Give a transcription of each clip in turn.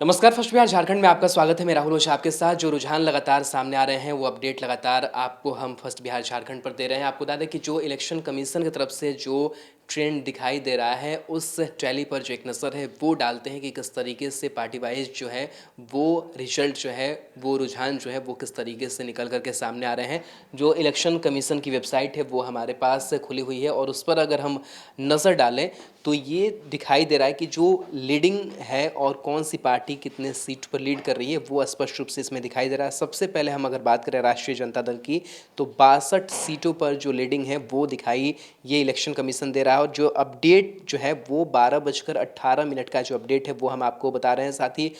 नमस्कार। फर्स्ट बिहार झारखंड में आपका स्वागत है। मैं राहुल ओझा आपके साथ। जो रुझान लगातार सामने आ रहे हैं वो अपडेट लगातार आपको हम फर्स्ट बिहार झारखंड पर दे रहे हैं। आपको बता दें कि जो इलेक्शन कमीशन की तरफ से जो ट्रेंड दिखाई दे रहा है उस टैली पर जो एक नज़र है वो डालते हैं कि किस तरीके से पार्टी वाइज जो है वो रिजल्ट जो है वो रुझान जो है वो किस तरीके से निकल करके सामने आ रहे हैं। जो इलेक्शन कमीशन की वेबसाइट है वो हमारे पास खुली हुई है और उस पर अगर हम नज़र डालें तो ये दिखाई दे रहा है कि जो लीडिंग है और कौन सी पार्टी कितने सीट पर लीड कर रही है वो स्पष्ट रूप से इसमें दिखाई दे रहा है। सबसे पहले हम अगर बात करें राष्ट्रीय जनता दल की तो 62 सीटों पर जो लीडिंग है वो दिखाई ये इलेक्शन कमीशन दे रहा है। और जो अपडेट जो है वो 12:18 का जो अपडेट है वो हम आपको बता रहे हैं। साथ ही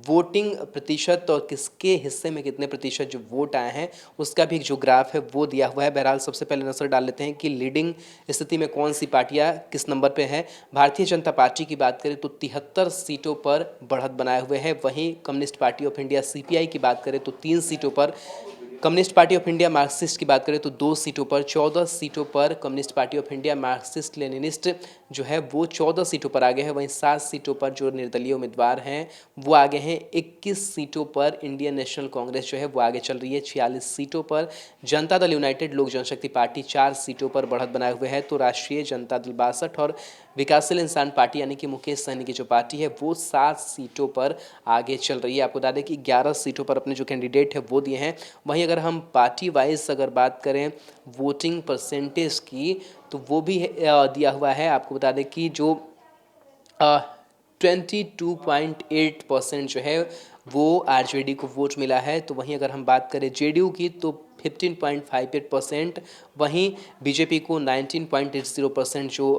वोटिंग प्रतिशत और किसके हिस्से में कितने प्रतिशत जो वोट आए हैं उसका भी जो ग्राफ है वो दिया हुआ है। बहरहाल सबसे पहले नजर डाल लेते हैं कि लीडिंग स्थिति में कौन सी पार्टियां किस नंबर पे है। भारतीय जनता पार्टी की बात करें तो 73 सीटों पर बढ़त बनाए हुए है। वहीं communist party of India CPI की बात करें तो 3 सीटों पर, communist party of India Marxist की बात करें तो 2 सीटों पर, 14 सीटों पर communist party of India Marxist Leninist जो है वो 14 सीटों पर आगे है। वहीं 7 सीटों पर जो निर्दलीय उम्मीदवार हैं वो आगे हैं। 21 सीटों पर इंडियन नेशनल कांग्रेस जो है वो आगे चल रही है। 46 सीटों पर जनता दल यूनाइटेड लोक जनशक्ति पार्टी 4 सीटों पर बढ़त बनाए हुए है। तो राष्ट्रीय जनता दल 62 और विकासशील इंसान पार्टी यानी कि मुकेश सहनी की जो पार्टी है वो 7 सीटों पर आगे चल रही है। आपको बता दें कि 11 सीटों पर अपने जो कैंडिडेट है वो दिए हैं। वहीं अगर हम पार्टी वाइज अगर बात करें वोटिंग परसेंटेज की तो वो भी दिया हुआ है। आपको बता दें कि जो 22.8% जो है वो आरजेडी को वोट मिला है। तो वहीं अगर हम बात करें जेडीयू की तो 15.58%, वहीं बीजेपी को 19.80% जो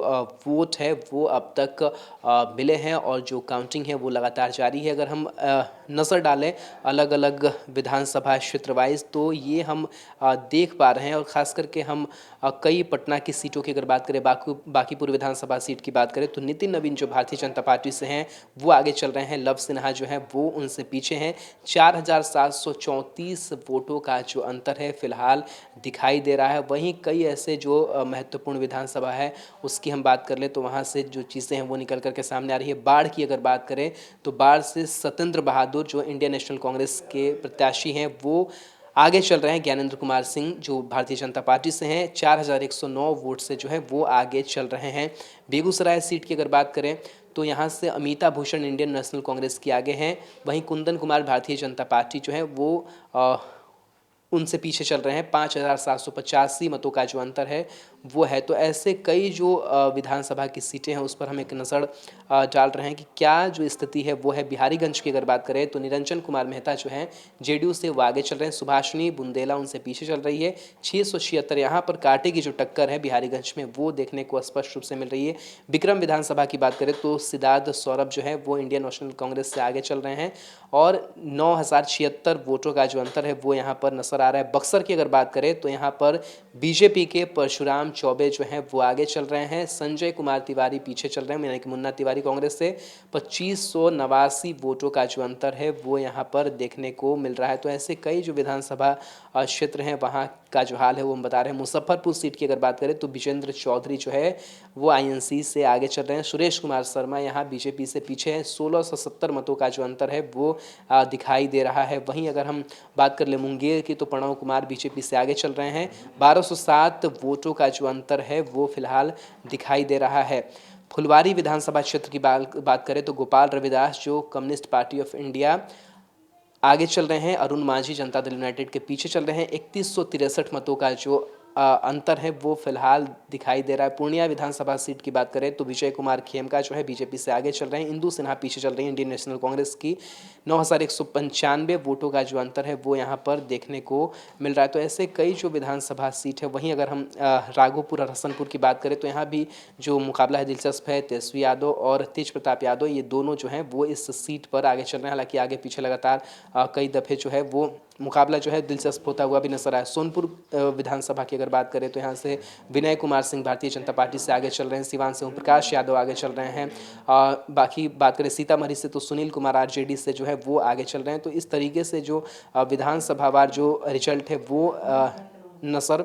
वोट है वो अब तक मिले हैं और जो काउंटिंग है वो लगातार जारी है। अगर हम नज़र डालें अलग अलग विधानसभा क्षेत्र वाइज तो ये हम देख पा रहे हैं। और ख़ास करके हम कई पटना की सीटों की अगर बात करें, बाकीपुर विधानसभा सीट की बात करें तो नितिन नवीन जो भारतीय जनता पार्टी से हैं वो आगे चल रहे हैं। लव सिन्हा जो है वो उनसे पीछे हैं। 4734 वोटों का जो अंतर है फिलहाल दिखाई दे रहा है। वहीं कई ऐसे जो महत्वपूर्ण विधानसभा है उसकी हम बात कर ले तो वहाँ से जो चीज़ें हैं वो निकल करके सामने आ रही है। बाढ़ की अगर बात करें तो बाढ़ से सत्येंद्र बहादुर जो इंडियन नेशनल कांग्रेस के प्रत्याशी हैं वो आगे चल रहे हैं। ज्ञानेंद्र कुमार सिंह जो भारतीय जनता पार्टी से हैं 4109 वोट से जो है वो आगे चल रहे हैं। बेगूसराय सीट की अगर बात करें तो यहाँ से अमिता भूषण इंडियन नेशनल कांग्रेस के आगे हैं। वहीं कुंदन कुमार भारतीय जनता पार्टी जो है वो उनसे पीछे चल रहे हैं। 5785 मतों का जो अंतर है वो है। तो ऐसे कई जो विधानसभा की सीटें हैं उस पर हम एक नज़र डाल रहे हैं कि क्या जो स्थिति है वो है। बिहारीगंज की अगर बात करें तो निरंजन कुमार मेहता जो हैं जेडीयू से वो आगे चल रहे हैं। सुभाषिनी बुंदेला उनसे पीछे चल रही है। 676 यहाँ पर कांटे की जो टक्कर है बिहारीगंज में वो देखने को स्पष्ट रूप से मिल रही है। विक्रम विधानसभा की बात करें तो सिद्धार्थ सौरभ जो है वो इंडियन नेशनल कांग्रेस से आगे चल रहे हैं और 9076 वोटों का जो अंतर है वो यहाँ पर नजर आ रहा है। बक्सर की अगर बात करें तो यहाँ पर बीजेपी के परशुराम चौबे जो हैं वो आगे चल रहे हैं। संजय कुमार तिवारी पीछे चल रहे हैं यानी कि मुन्ना तिवारी कांग्रेस से। 2589 वोटों का जो अंतर है वो यहाँ पर देखने को मिल रहा है। तो ऐसे कई जो विधानसभा क्षेत्र हैं वहाँ का जो हाल है वो हम बता रहे हैं। मुजफ्फरपुर सीट की अगर बात करें तो विजेंद्र चौधरी जो है वो आईएनसी से आगे चल रहे हैं। सुरेश कुमार शर्मा यहाँ बीजेपी से पीछे हैं। 1670 मतों का जो अंतर है वो दिखाई दे रहा है। वहीं अगर हम बात कर ले मुंगेर की तो प्रणव कुमार बीजेपी से आगे चल रहे हैं। 1207 वोटों का जो अंतर है वो फिलहाल दिखाई दे रहा है। फुलवारी विधानसभा क्षेत्र की बात करें तो गोपाल रविदास जो कम्युनिस्ट पार्टी ऑफ इंडिया आगे चल रहे हैं। अरुण मांझी जनता दल यूनाइटेड के पीछे चल रहे हैं। 3163 मतों का जो अंतर है वो फिलहाल दिखाई दे रहा है। पूर्णिया विधानसभा सीट की बात करें तो विजय कुमार खेमका जो है बीजेपी से आगे चल रहे हैं। इंदु सिन्हा पीछे चल रही है इंडियन नेशनल कांग्रेस की। 9195 वोटों का जो अंतर है वो यहाँ पर देखने को मिल रहा है। तो ऐसे कई जो विधानसभा सीट है। वहीं अगर हम राघोपुर और हसनपुर की बात करें तो यहाँ भी जो मुकाबला है दिलचस्प है। तेजस्वी यादव और तेज प्रताप यादव ये दोनों जो हैं वो इस सीट पर आगे चल रहे हैं। हालांकि आगे पीछे लगातार कई दफ़े जो है वो मुकाबला जो है दिलचस्प होता हुआ भी नजर आया। सोनपुर विधानसभा की अगर बात करें तो यहाँ से विनय कुमार सिंह भारतीय जनता पार्टी से आगे चल रहे हैं। सिवान से ओम प्रकाश यादव आगे चल रहे हैं। बाकी बात करें सीतामढ़ी से तो सुनील कुमार आरजेडी से जो है वो आगे चल रहे हैं। तो इस तरीके से जो विधानसभावार जो रिजल्ट है वो नजर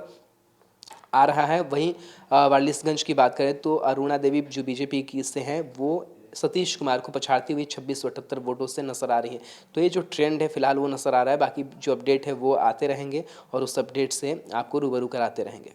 आ रहा है। वहीं वारिसलीगंज की बात करें तो अरुणा देवी जो बीजेपी की से हैं वो सतीश कुमार को पछाड़ती हुई 2678 वोटों से नजर आ रही है। तो ये जो ट्रेंड है फिलहाल वो नजर आ रहा है। बाकी जो अपडेट है वो आते रहेंगे और उस अपडेट से आपको रूबरू कराते रहेंगे।